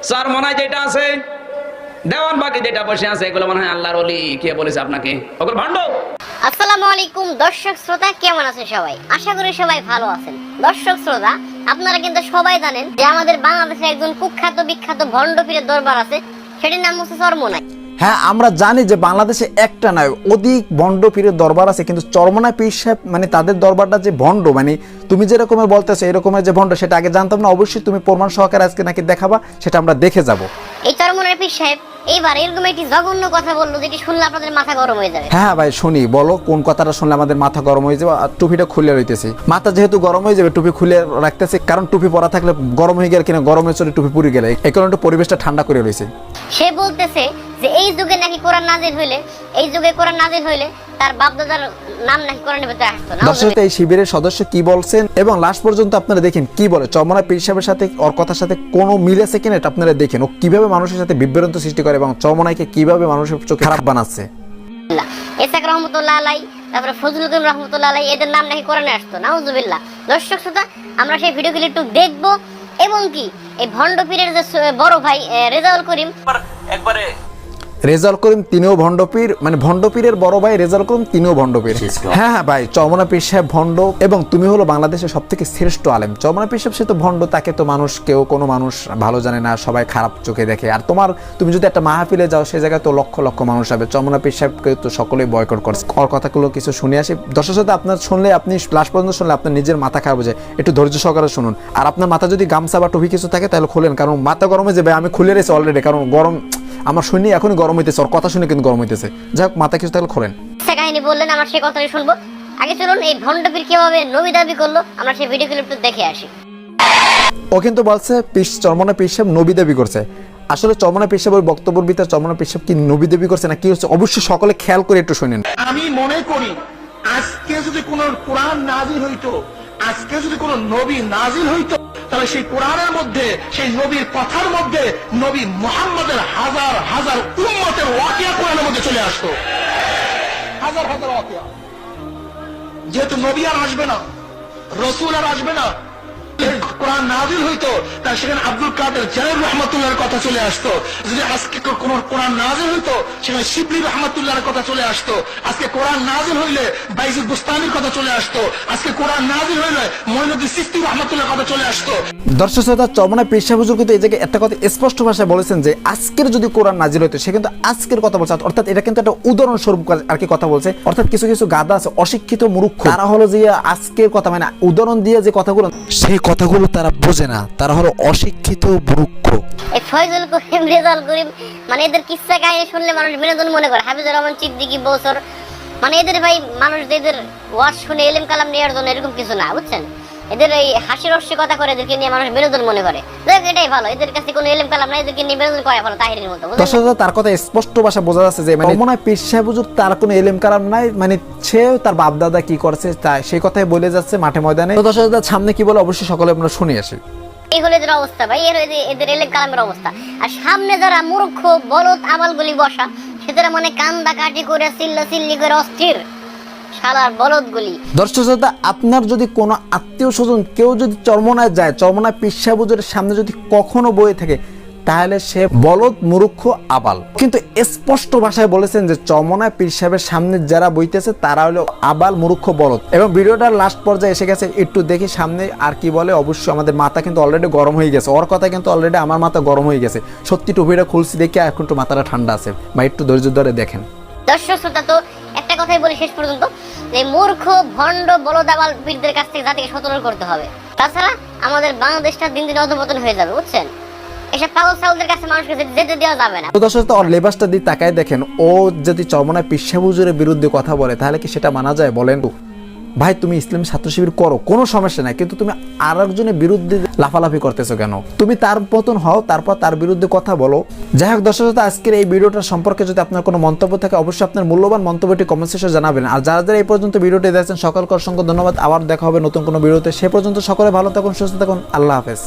চরমনায় যেটা আছে, দেওয়ানবাগে যেটা বসে আছে, এগুলো মনে হয় আল্লাহর ওলি। কে বলেছে আপনাকে ওগুলো ভণ্ড? আসসালামু আলাইকুম দর্শক শ্রোতা, কেমন আছেন সবাই? আশা করি সবাই ভালো আছেন। দর্শক শ্রোতা, আপনারা কিন্তু সবাই জানেন যে আমাদের বাংলাদেশে একজন কুখ্যাত বিখ্যাত ভণ্ড পীরের দরবার আছে, সেটির নাম হচ্ছে চরমনাই। হ্যাঁ, আমরা জানি যে বাংলাদেশে একটা নয় অধিক ভণ্ড পীরের দরবার আছে, কিন্তু চরমনাই পীর সাহেব মানে তাদের দরবারটা যে ভণ্ড, মানে তুমি যেরকমের বলতেছো এরকমের যে ভণ্ড, সেটা আগে জানতাম না। অবশ্যই তুমি প্রমাণ সহকারে আজকে নাকি দেখাবা, সেটা আমরা দেখে যাব। এই চরমনাই পীর সাহেব এইবার এরকম একটি জঘন্য কথা বললো যেটি শুনলে আপনাদের মাথা গরম হয়ে যাবে। হ্যাঁ ভাই, শুনি, বলো কোন কথাটা শুনলে আমাদের মাথা গরম হয়ে যাবে। আর টুপিটা খুলে রইতেছি, মাথা যেহেতু গরম হয়ে যাবে টুপি খুলে রাখতেছি, কারণ টুপি পরা থাকলে গরম হয়ে গেলে কিনা গরমের চলে টুপি পুড়ে গেলে এই কারণে পরিবেশটা ঠান্ডা করে রয়েছে। সে বলতেছে যে এই যুগে নাকি কোরআন নাজিল হইলে, এই যুগে কোরআন নাজিল হইলে তার বাপদাদার নাম নাকি কোরআনের ভিতরে আসতো না। দর্শক, এই শিবিরের সদস্য কি বলছেন এবং লাস্ট পর্যন্ত আপনারা দেখেন কি বলে। চরমনাই পীর সাহেবের সাথে ওর কথার সাথে কোনো মিল আছে কিনা এটা আপনারা দেখেন। ও কিভাবে মানুষের সাথে বিভ্রান্ত সৃষ্টি করে এবং চরমনাইকে কিভাবে মানুষের চোখে খারাপ বানাচ্ছে। এসাক রহমতুল্লাহ আলাই, তারপরে ফজলুল করিম রহমতুল্লাহ আলাই, এদের নাম নাকি কোরআনে আসতো। নাউজুবিল্লাহ। দর্শক শ্রোতা, আমরা সেই ভিডিওগুলি একটু দেখবো এবং কি এই ভণ্ড পীরের যে বড় ভাই রেজাউল করিম, একবারে রেজাউল করিম তিনিও ভণ্ড পীর, মানে ভণ্ড পীরের বড় ভাই রেজাউল করিম তিনিও ভণ্ড পীর। হ্যাঁ হ্যাঁ ভাই, চরমনাই পীর সাহেব ভণ্ড এবং তুমি হলো বাংলাদেশের সবথেকে শ্রেষ্ঠ আলেম। চরমনাই পীর সাহেব সে তো ভণ্ড, তাকে তো মানুষ কেউ কোনো মানুষ ভালো জানে না, সবাই খারাপ চোখে দেখে। আর তুমি যদি একটা মাহফিলে যাও, সেই জায়গায় তো লক্ষ লক্ষ মানুষ হবে। চরমনাই পীর সাহেবকে তো সকলেই বয়কট করছে। ওর কথাগুলো কিছু শুনে আসি। দর্শক সাথে আপনার শুনলে, আপনি লাস্ট পর্যন্ত শুনলে আপনার নিজের মাথা খারাপ হয়ে যায়। একটু ধৈর্য সহকারে শুনুন। আর আপনার মাথা যদি গামছা বা টুপি কিছু থাকে তাহলে খুলেন, কারণ মাথা গরম হয়ে যাবে। আমি খুলে রেছি অলরেডি, কারণ গরম আমার শুনি এখনই গরম হইতেছে। ওর কথা শুনে কিন্তু গরম হইতেছে। যাই হোক, মাথা কিছু তাহলে খোলেন। কাহিনী বললেন, আমরা সেই কথাই শুনবো। আগে চলুন এই ভণ্ড পীর কিভাবে নবী দাবি করলো আমরা সেই ভিডিও ক্লিপটা দেখে আসি। ও কিন্তু বলছে চরমনাই পীর সাহেব নবী দাবি করছে। আসলে চরমনাই পীর সাহেবের বক্তব্যের ভিতরে চরমনাই পীর সাহেব কি নবী দাবি করছে না কি হচ্ছে, অবশ্যই সকলে খেয়াল করে একটু শুনেন। আমি মনে করি আজকে যদি কোন কোরআন নাজিল হইতো, আজকে যদি কোন নবী নাজিল হইতো, তাহলে সেই কোরআনের মধ্যে, সেই নবীর কথার মধ্যে নবী মুহাম্মদের হাজার হাজার উম্মতের ওয়াকিয়া কোরআনের মধ্যে চলে আসতো। হাজার হাজার ওয়াকিয়া। যেহেতু নবী আর আসবে না, রসুল আর আসবে না, কোরআন নাজিল হইতো, তার সেখানে আব্দুল কাদের জালিল রহমতুল্লাহর কথা চলে আসতো। যদি আজকে কোন কোরআন নাজিল হইতো, সেখানে শিবলি রহমতুল্লাহর কথা চলে আসতো। আজকে কোরআন নাজিল হইলে বাইজিদ বুস্তানির কথা চলে আসতো। আজকে কোরআন নাজিল হইলে মঈনুদ্দিন চিশতি রহমতুল্লাহর কথা চলে আসতো। দর্শক শ্রোতা, চরমনাই পীর সাহেব হুজুর কিন্তু এই জায়গায় একটা কথা স্পষ্ট ভাষায় বলেছেন যে আজকের যদি কোরআন নাজিল হইতো, সে কিন্তু আজকের কথা বলছে। অর্থাৎ এটা কিন্তু একটা উদাহরণস্বরূপ আর কি কথা বলছে। অর্থাৎ কিছু কিছু গাদা আছে, অশিক্ষিত মূর্খ, তারা হলো যে আজকের কথা মানে উদাহরণ দিয়ে যে কথাগুলো, সেই কথাগুলো তারা বোঝে না, তারা হলো অশিক্ষিত মূর্খ। এই ফয়জুল করিম, রেজাউল করিম, মানে এদের কিচ্ছা কাহিনী শুনলে মানুষ বিনোদন মনে করে। হাফিজুর রহমান সিদ্দিকী বছর, মানে এদের ভাই মানুষ এদের ওয়াজ শুনে এলেম কালাম নেওয়ার জন্য এরকম কিছু না, বুঝছেন? এদের এই হাসি রস্যি কথা করে এদেরকে নিয়ে মানুষ বিনোদন মনে করে। দেখ, এটাই ভালো, এদের কাছে কোনো এলেম কালাম নাই, এদেরকে নিয়ে বিনোদন করে ভালো, তাহিরের মতো। দর্শক, তার কথা স্পষ্ট ভাষা বোঝা যাচ্ছে যে মানে চরমনাই পীর সাহেব হুজুর তার কোনো এলেম কালাম নাই, মানে সে তার বাপ দাদা কি করছে তাই সেই কথাই বলে যাচ্ছে মাঠে ময়দানে। তো দর্শক, সামনে কি বলে অবশ্যই সকলে আমরা শুনে আসি। এই হলো এদের অবস্থা ভাই, এদের এলেম কালামের অবস্থা। আর সামনে যারা মূর্খ বলদ আমালগুলি বসা, সেটারা মানে কান্দা কাটি করে চিল্লা চিল্লি করে অস্থির শালার বলদগুলি। দর্শক শ্রোতা, আপনার যদি কোনো আত্মীয় স্বজন কেউ যদি চরমনায় যায়, চরমনাই পীর সাহেব হুজুরের সামনে যদি কখনো বয়ে থাকে, তাহলে সে বলদ মূর্খ আবাল। কিন্তু স্পষ্ট ভাষায় বলেছেন যে চরমনাই পীর সাহেবের সামনে যারা বইতেছে তারা হলো আবাল মূর্খ বলদ। এবং ভিডিওটার লাস্ট পর্যায়ে এসে গেছে, একটু দেখি সামনে আর কি বলে। অবশ্যই আমাদের মাথা কিন্তু অলরেডি গরম হয়ে গেছে। ওর কথা কিন্তু অলরেডি আমার মাথা গরম হয়ে গেছে। সত্যি টুপিটা খুলছি দেখে এখন একটু মাথাটা ঠান্ডা আছে। বা একটু ধৈর্য ধরে দেখেন। দর্শক শ্রোতা, তো একটা কথাই বলি শেষ পর্যন্ত, যে মূর্খ ভণ্ড বলদ আবাল পীরদের কাছ থেকে জাতিকে সতর্ক করতে হবে। তাছাড়া আমাদের বাংলাদেশটা দিন দিন অধঃপতন হয়ে যাবে, বুঝছেন? এসব পাগল ছাগলদের কাছে মানুষকে যেতে দেওয়া যাবে না। তো দর্শক, ওর লেবাসটা দিয়ে তাকায় দেখেন। ও যদি চরমনাই পীর সাহেব হুজুরের বিরুদ্ধে কথা বলে তাহলে কি সেটা মানা যায় বলেন? ভাই, তুমি ইসলামী ছাত্র শিবির করো, কোনো সমস্যা নাই, কিন্তু তুমি আর একজনের বিরুদ্ধে লাফালাফি করতেছো কেন? তুমি তার পতন হও, তারপর তার বিরুদ্ধে কথা বলো। যাই হোক দর্শক, আজকের এই ভিডিওটা সম্পর্কে যদি আপনার কোনো মন্তব্য থাকে, অবশ্যই আপনার মূল্যবান মন্তব্যটি কমেন্ট সেকশনে জানাবেন। আর যারা যারা এই পর্যন্ত ভিডিওটি দেখছেন সকলকে অসংখ্য ধন্যবাদ। আবার দেখা হবে নতুন কোনো ভিডিওতে। সে পর্যন্ত সকলে ভালো থাকুন, সুস্থ থাকুন। আল্লাহ হাফেজ।